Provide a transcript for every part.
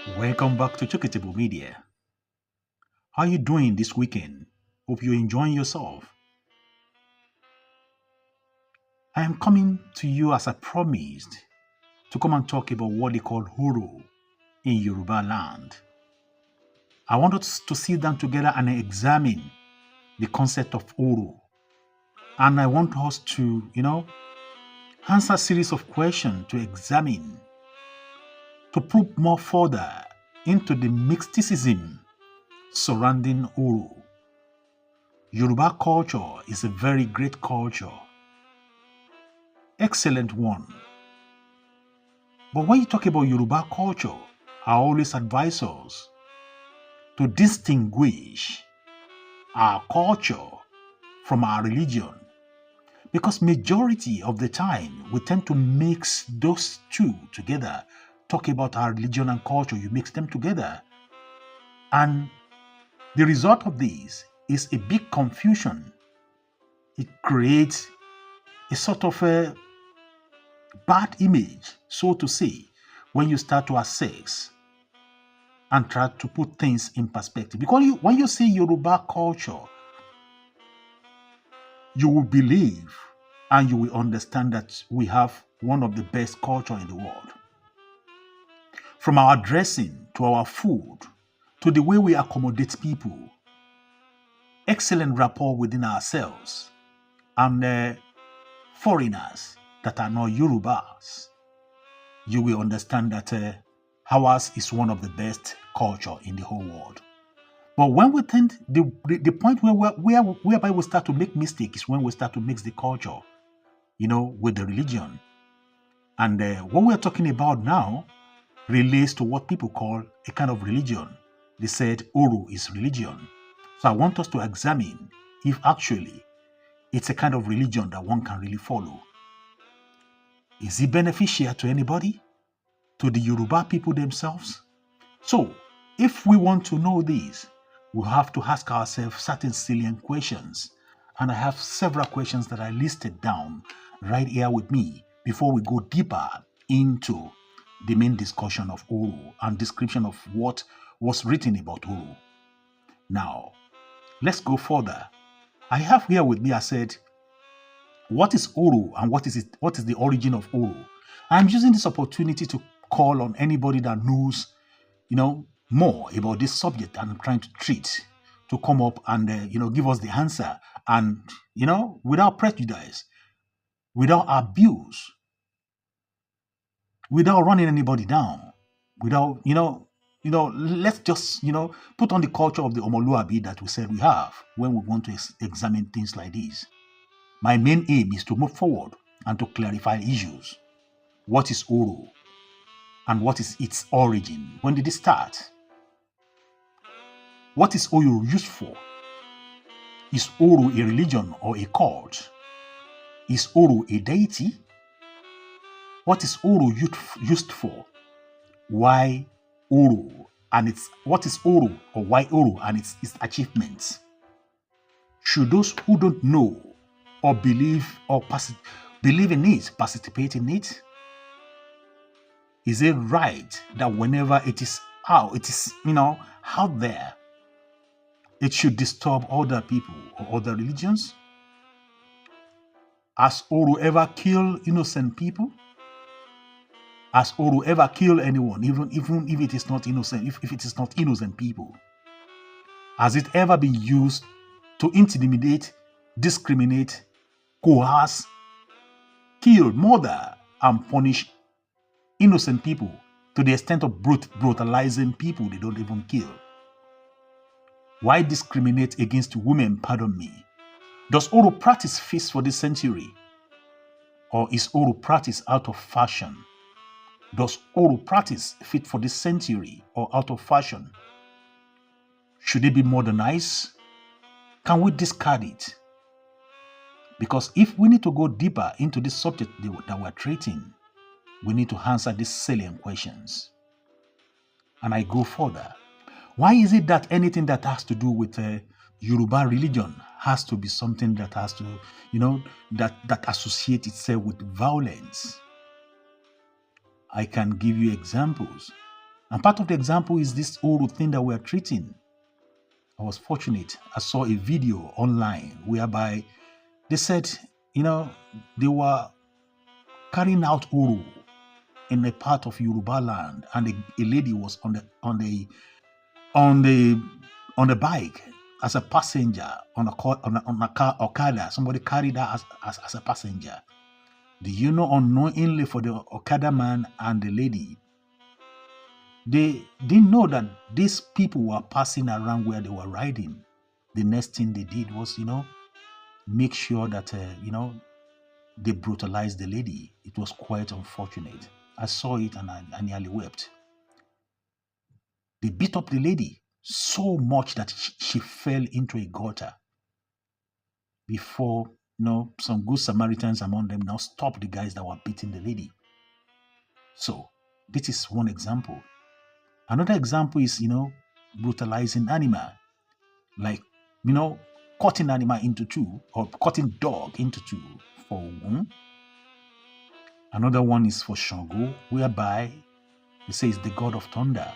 Welcome back to Chukitable Media. How you doing this weekend? Hope you're enjoying yourself. I am coming to you as I promised to come and talk about what they call Horo in Yoruba land. I want us to sit down together and examine the concept of Horo. And I want us to, answer a series of questions to examine, to probe more further into the mysticism surrounding Horo. Yoruba culture is a very great culture, excellent one. But when you talk about Yoruba culture, I always advise us to distinguish our culture from our religion, because majority of the time we tend to mix those two together. Talk about our religion and culture, you mix them together, and the result of this is a big confusion. It creates a sort of a bad image, so to say, when you start to assess and try to put things in perspective. Because when you say Yoruba culture, you will believe and you will understand that we have one of the best culture in the world. From our dressing to our food to the way we accommodate people, excellent rapport within ourselves and foreigners that are not Yorubas, you will understand that ours is one of the best culture in the whole world. But when we tend, the point whereby we start to make mistakes is when we start to mix the culture, with the religion. And what we're talking about now relates to what people call a kind of religion. They said Oro is religion. So I want us to examine if actually it's a kind of religion that one can really follow. Is it beneficial to anybody? To the Yoruba people themselves? So, if we want to know this, we have to ask ourselves certain salient questions. And I have several questions that I listed down right here with me before we go deeper into the main discussion of Oro and description of what was written about Oro. Now, let's go further. I have here with me, I said, what is Oro and what is it? What is the origin of Oro? I'm using this opportunity to call on anybody that knows, more about this subject I'm trying to treat, to come up and give us the answer, and without prejudice, without abuse, without running anybody down, without let's just put on the culture of the Omoluabi that we said we have when we want to examine things like this. My main aim is to move forward and to clarify issues. What is Oro? And what is its origin? When did it start? What is Oro used for? Is Oro a religion or a cult? Is Oro a deity? What is Oro used for? Why Oro and what is Oro or why Oro and its achievements? Should those who don't know or believe in it participate in it? Is it right that whenever it is out there, it should disturb other people or other religions? Has Oro ever killed innocent people? Has Oro ever killed anyone, even if it is not innocent, if it is not innocent people? Has it ever been used to intimidate, discriminate, coerce, kill, murder, and punish innocent people to the extent of brutalizing people they don't even kill? Why discriminate against women, pardon me? Does Oro practice fit for this century? Or is Oro practice out of fashion? Does Oro practice fit for this century or out of fashion? Should it be modernized? Can we discard it? Because if we need to go deeper into this subject that we're treating, we need to answer these salient questions. And I go further. Why is it that anything that has to do with Yoruba religion has to be something that has to, that associates itself with violence? I can give you examples. And part of the example is this Uru thing that we are treating. I was fortunate. I saw a video online whereby they said, they were carrying out Uru in a part of Yoruba land, and a lady was on the bike as a passenger on a car Okada. Somebody carried her as a passenger. Do you know, unknowingly for the Okada man and the lady, they didn't know that these people were passing around where they were riding. The next thing they did was, make sure that, they brutalized the lady. It was quite unfortunate. I saw it and I nearly wept. They beat up the lady so much that she fell into a gutter before, some good Samaritans among them now stopped the guys that were beating the lady. So this is one example. Another example is, brutalizing animal, like, cutting animal into two, or cutting dog into two for one. Another one is for Shango, whereby they say it's the god of thunder.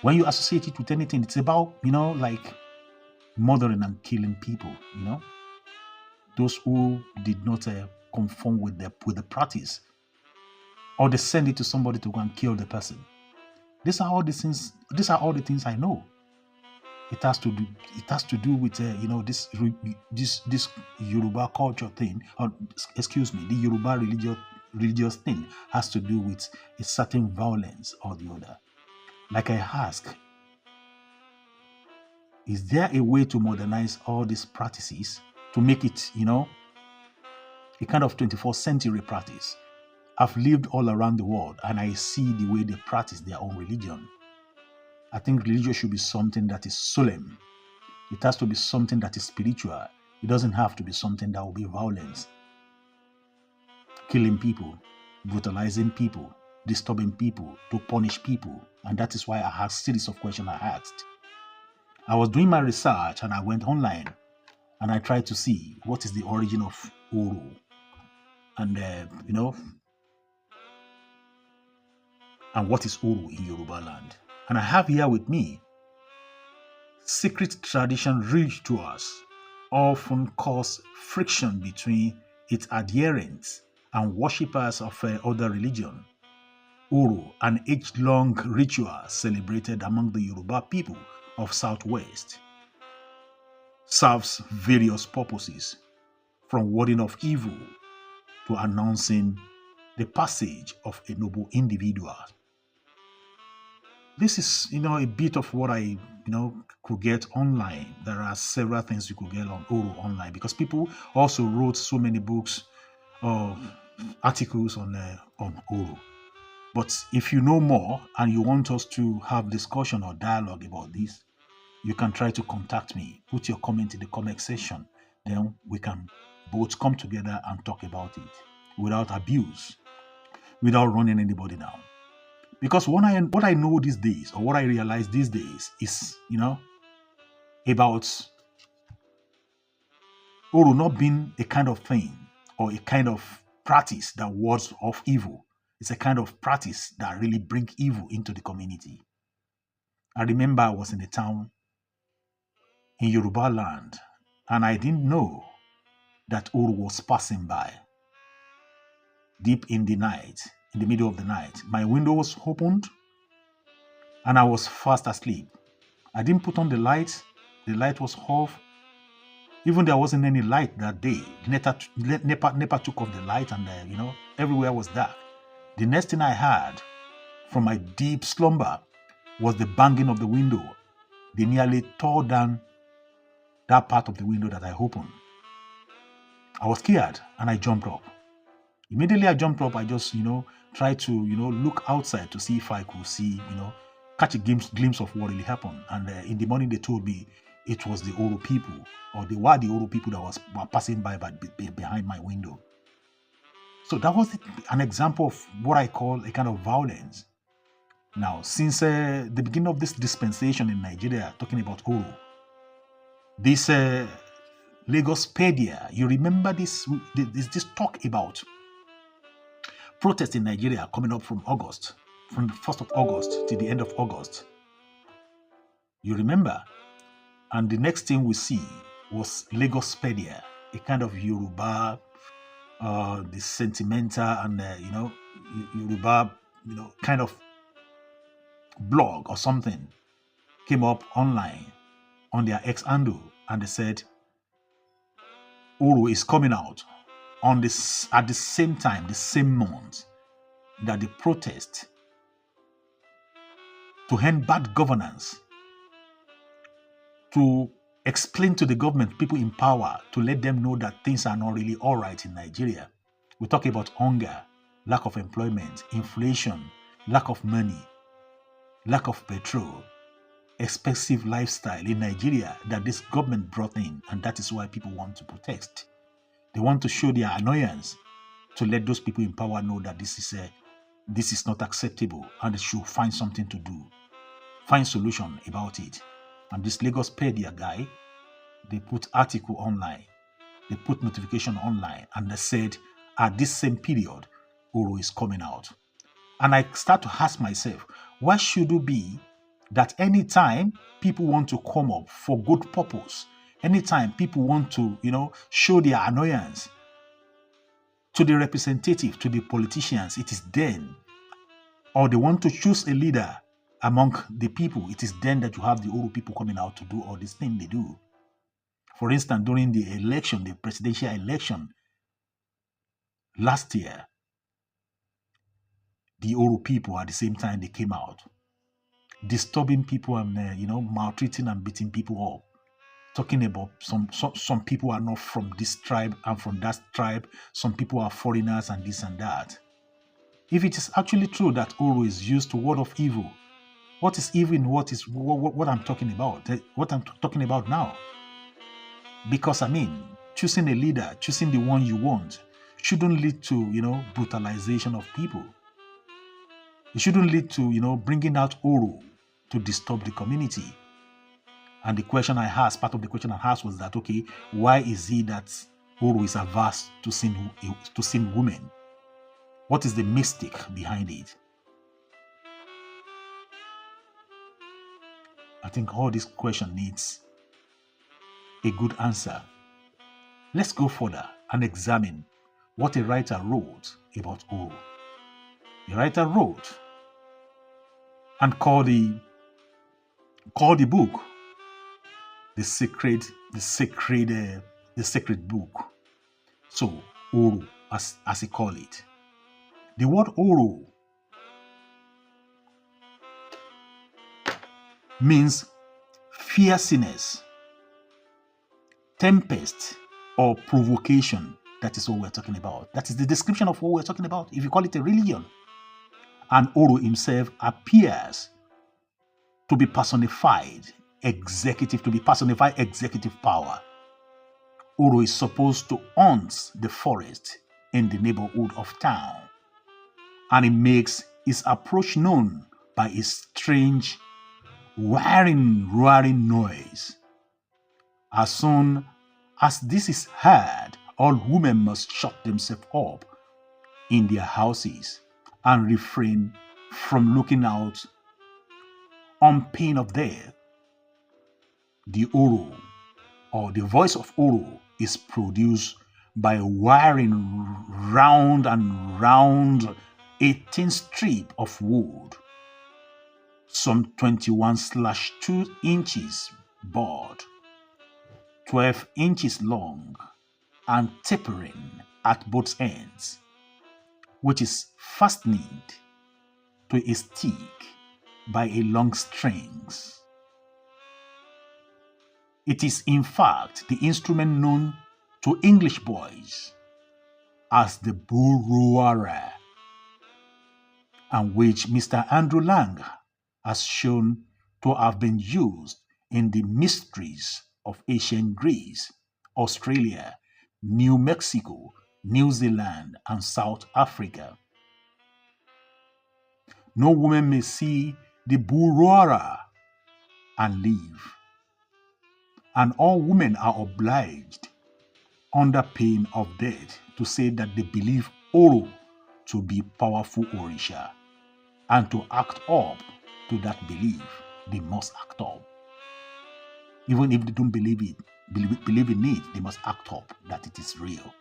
When you associate it with anything, it's about, like murdering and killing people, those who did not conform with the practice, or they send it to somebody to go and kill the person. These are all the things I know. It has to do with this Yoruba culture thing, or the Yoruba religious thing has to do with a certain violence or the other. Like I ask, is there a way to modernize all these practices to make it, a kind of 21st century practice? I've lived all around the world and I see the way they practice their own religion. I think religion should be something that is solemn. It has to be something that is spiritual. It doesn't have to be something that will be violence. Killing people, brutalizing people, disturbing people, to punish people. And that is why I asked a series of questions I asked. I was doing my research and I went online and I tried to see what is the origin of Uru. And, and what is Uru in Yoruba land. And I have here with me secret tradition rituals often cause friction between its adherents and worshippers of other religion. Uru, an age-long ritual celebrated among the Yoruba people of Southwest, serves various purposes, from warding off evil to announcing the passage of a noble individual. This is, a bit of what I, could get online. There are several things you could get on Uru online because people also wrote so many books or articles on Uru. But if you know more and you want us to have discussion or dialogue about this, you can try to contact me. Put your comment in the comment section. Then we can both come together and talk about it without abuse, without running anybody down. Because what I know these days, or what I realize these days, is, about Uru not being a kind of thing or a kind of practice that wards off evil. It's a kind of practice that really brings evil into the community. I remember I was in a town in Yoruba land, and I didn't know that Uru was passing by. Deep in the night, in the middle of the night, my window was opened, and I was fast asleep. I didn't put on the light. The light was off. Even there wasn't any light that day. NEPA took off the light, and everywhere was dark. The next thing I heard from my deep slumber was the banging of the window. They nearly tore down that part of the window that I opened. I was scared and I jumped up. Immediately I jumped up, I just, tried to, look outside to see if I could see, catch a glimpse of what really happened. And in the morning they told me it was the Uru people, or they were the Uru people that were passing by behind my window. So that was an example of what I call a kind of violence. Now, since the beginning of this dispensation in Nigeria, talking about Uru, this Lagospedia, you remember this talk about protests in Nigeria coming up from August from the 1st of August to the end of August. You remember? And the next thing we see was Lagospedia, a kind of Yoruba, the sentimental and Yoruba, kind of blog or something came up online on their X handle, and they said Oro is coming out on this at the same time, the same month that the protest to end bad governance, to explain to the government, people in power, to let them know that things are not really all right in Nigeria. We talk about hunger, lack of employment, inflation, lack of money, lack of petrol, expensive lifestyle in Nigeria that this government brought in, and that is why people want to protest. They want to show their annoyance to let those people in power know that this is not acceptable and they should find something to do, find solution about it. And this Lagospedia guy, they put article online, they put notification online, and they said at this same period, Oro is coming out. And I start to ask myself, why should it be that anytime people want to come up for good purpose, anytime people want to, show their annoyance to the representative, to the politicians, it is then, or they want to choose a leader among the people, it is then that you have the Oro people coming out to do all these things they do. For instance, during the election, the presidential election last year, the Oro people at the same time they came out, disturbing people and maltreating and beating people up, talking about some people are not from this tribe and from that tribe, some people are foreigners and this and that. If it is actually true that Oro is used to ward off evil, what is evil in what I'm talking about? What I'm talking about now? Because choosing a leader, choosing the one you want, shouldn't lead to brutalization of people. It shouldn't lead to bringing out Oro to disturb the community. And the question I asked, part of the question I asked was that, okay, why is it that Oro is averse to seeing women? What is the mistake behind it? I think all this question needs a good answer. Let's go further and examine what a writer wrote about Oro. The writer wrote and called the book the sacred book. So Oro, as he called it. The word Oro means fierceness, tempest, or provocation. That is what we're talking about. That is the description of what we're talking about. If you call it a religion. And Oro himself appears to be personified executive power. Oro is supposed to haunt the forest in the neighborhood of town, and he makes his approach known by a strange roaring noise. As soon as this is heard, all women must shut themselves up in their houses and refrain from looking out on pain of death. The Oro, or the voice of Oro, is produced by wiring round and round a thin strip of wood, some 21/2 inches broad, 12 inches long, and tapering at both ends, which is fastened to a stick by a long strings. It is in fact the instrument known to English boys as the bull roarer, and which Mr. Andrew Lang has shown to have been used in the mysteries of ancient Greece, Australia, New Mexico, New Zealand, and South Africa. No woman may see the bull roarer and live, and all women are obliged, under pain of death, to say that they believe Oro to be powerful Orisha. And to act up to that belief, they must act up. Even if they don't believe in it, they must act up that it is real.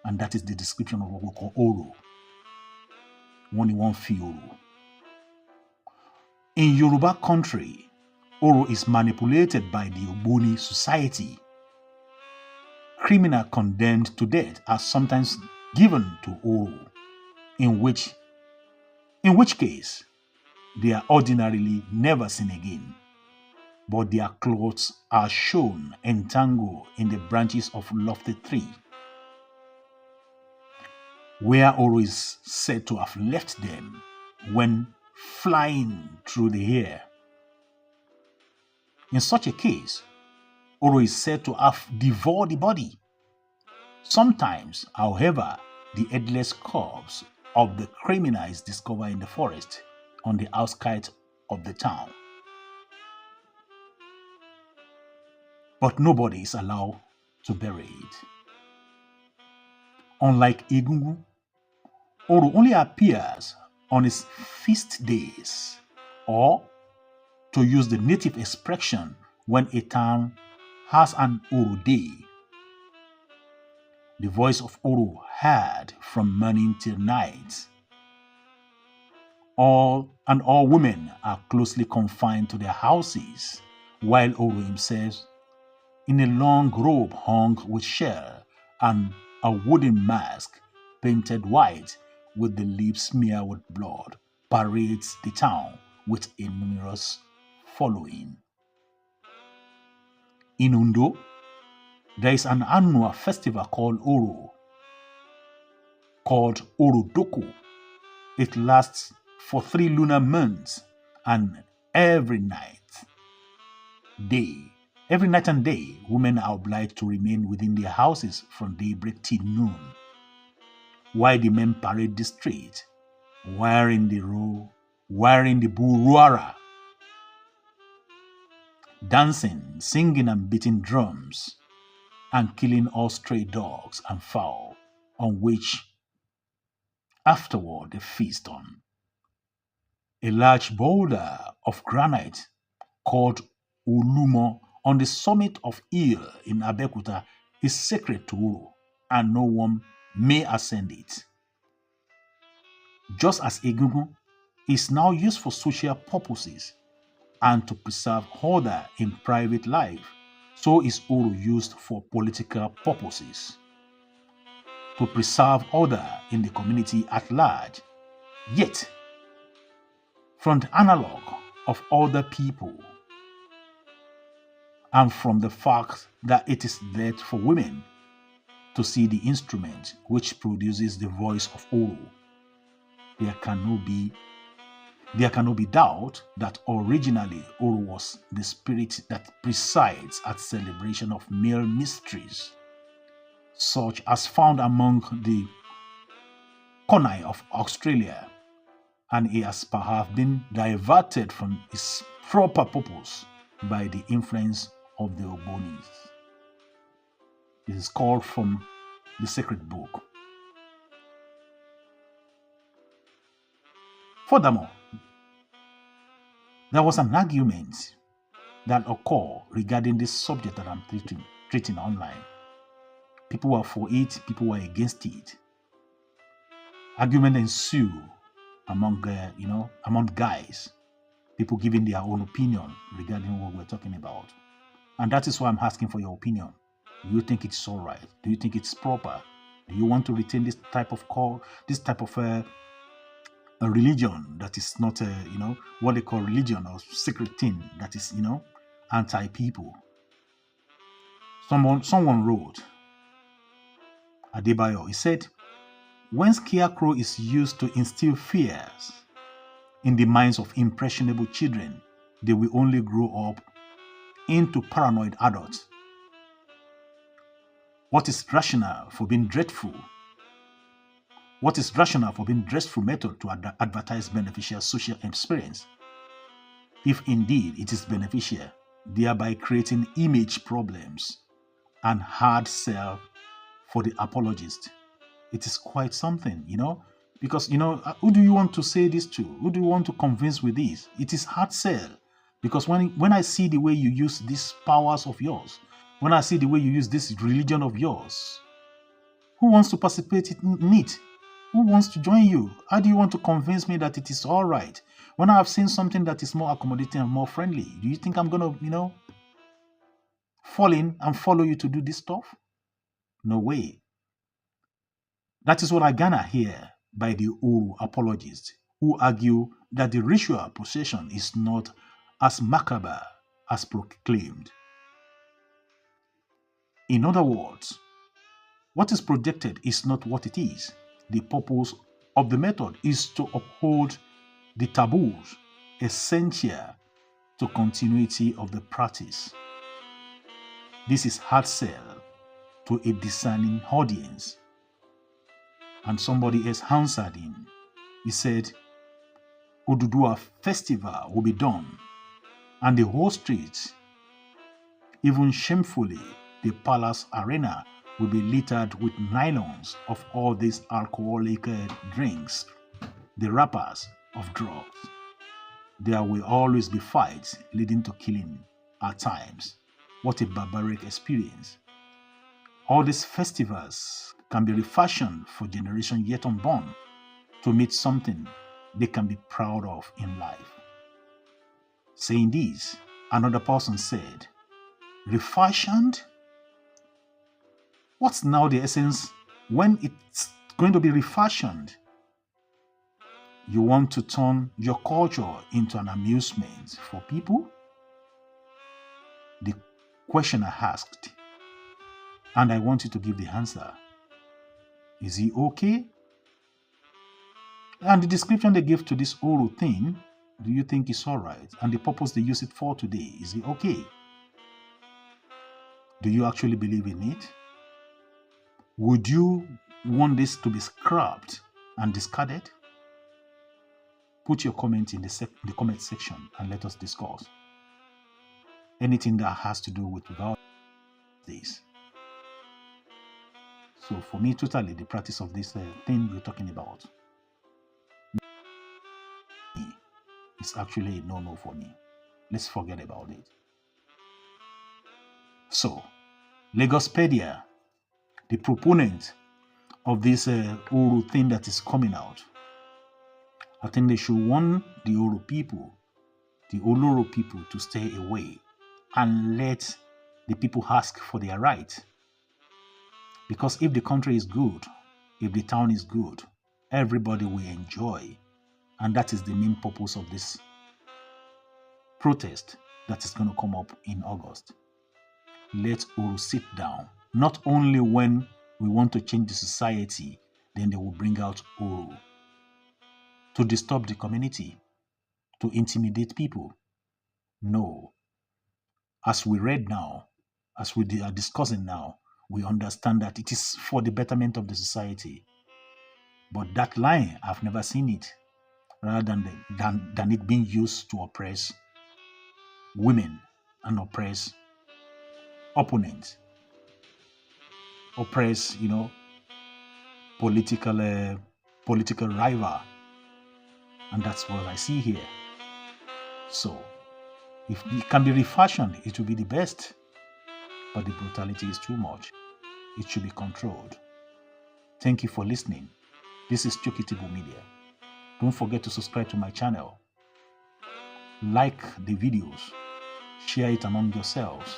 And that is the description of what we call Oro. One fi Oro. In Yoruba country, Oro is manipulated by the Ogboni society. Criminal condemned to death are sometimes given to Oro, in which case they are ordinarily never seen again, but their clothes are shown entangled in the branches of lofty tree, where Oro is said to have left them when flying through the air. In such a case, Oro is said to have devoured the body. Sometimes, however, the headless corpse of the criminal is discovered in the forest on the outskirts of the town. But nobody is allowed to bury it. Unlike Egungun, Oro only appears on its feast days, or, to use the native expression, when a town has an Oro day. The voice of Oro heard from morning till night. All women are closely confined to their houses, while Oro himself, in a long robe hung with shell and a wooden mask painted white with the lips smeared with blood, parades the town with a numerous following. In Ondo, there is an annual festival called Oro, called Orodoko. It lasts for 3 lunar months, and every night and day, women are obliged to remain within their houses from daybreak till noon, while the men parade the street, wearing the buruara, dancing, singing and beating drums, and killing all stray dogs and fowl, on which afterward they feast on. A large boulder of granite called Ulumo on the summit of hill in Abeokuta is sacred to Oro, and no one may ascend it. Just as Egungun is now used for social purposes and to preserve order in private life, so is Oro used for political purposes, to preserve order in the community at large. Yet, from the analog of other people, and from the fact that it is left for women to see the instrument which produces the voice of Oro, there cannot be doubt that originally Oro was the spirit that presides at celebration of male mysteries, such as found among the Konai of Australia, and he has perhaps been diverted from its proper purpose by the influence of the Ogbonis. This is called from the sacred book. Furthermore, there was an argument that occurred regarding this subject that I'm treating online. People were for it, people were against it. Argument ensued among guys, people giving their own opinion regarding what we're talking about. And that is why I'm asking for your opinion. Do you think it's all right? Do you think it's proper? Do you want to retain this type of a religion that is not what they call religion or secret thing that is anti-people? Someone wrote, Adebayo, he said, when scarecrow is used to instill fears in the minds of impressionable children, they will only grow up into paranoid adults. What is rational for being dreadful? What is rational for being dreadful method to advertise beneficial social experience? If indeed it is beneficial, thereby creating image problems and hard sell for the apologist. It is quite something, Because, who do you want to say this to? Who do you want to convince with this? It is hard sell. Because when I see the way you use these powers of yours, when I see the way you use this religion of yours, who wants to participate in it? Who wants to join you? How do you want to convince me that it is all right? When I have seen something that is more accommodating and more friendly, do you think I'm going to, fall in and follow you to do this stuff? No way. That is what I garner here by the Uru apologists, who argue that the ritual procession is not as macabre as proclaimed. In other words, what is projected is not what it is. The purpose of the method is to uphold the taboos essential to continuity of the practice. This is hard sell to a discerning audience. And somebody else answered him. He said, Oduduwa festival will be done, and the whole street, even shamefully, the palace arena will be littered with nylons of all these alcoholic drinks, the wrappers of drugs. There will always be fights leading to killing at times. What a barbaric experience. All these festivals can be refashioned for generations yet unborn to meet something they can be proud of in life. Saying this, another person said, refashioned? What's now the essence when it's going to be refashioned? You want to turn your culture into an amusement for people? The questioner asked, and I want you to give the answer. Is he okay? And the description they give to this Uru thing, do you think is all right? And the purpose they use it for today, is it okay? Do you actually believe in it? Would you want this to be scrapped and discarded? Put your comment in the comment section and let us discuss. Anything that has to do with this. So for me, totally, the practice of this thing we're talking about is actually a no-no for me. Let's forget about it. So, Lagospedia, the proponent of this Uru thing that is coming out, I think they should warn the Uru people, the Oloro people, to stay away and let the people ask for their right. Because if the country is good, if the town is good, everybody will enjoy. And that is the main purpose of this protest that is going to come up in August. Let Uru sit down. Not only when we want to change the society, then they will bring out Uru to disturb the community, to intimidate people. No. As we read now, as we are discussing now, we understand that it is for the betterment of the society. But that line, I've never seen it, rather than it being used to oppress women and oppress opponents, oppress, political rival. And that's what I see here. So, if it can be refashioned, it will be the best. But the brutality is too much. It should be controlled. Thank you for listening. This is Chokitibu Media. Don't forget to subscribe to my channel. Like the videos. Share it among yourselves.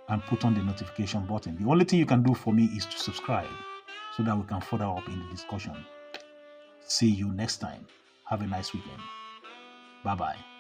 And put on the notification button. The only thing you can do for me is to subscribe so that we can further up in the discussion. See you next time. Have a nice weekend. Bye-bye.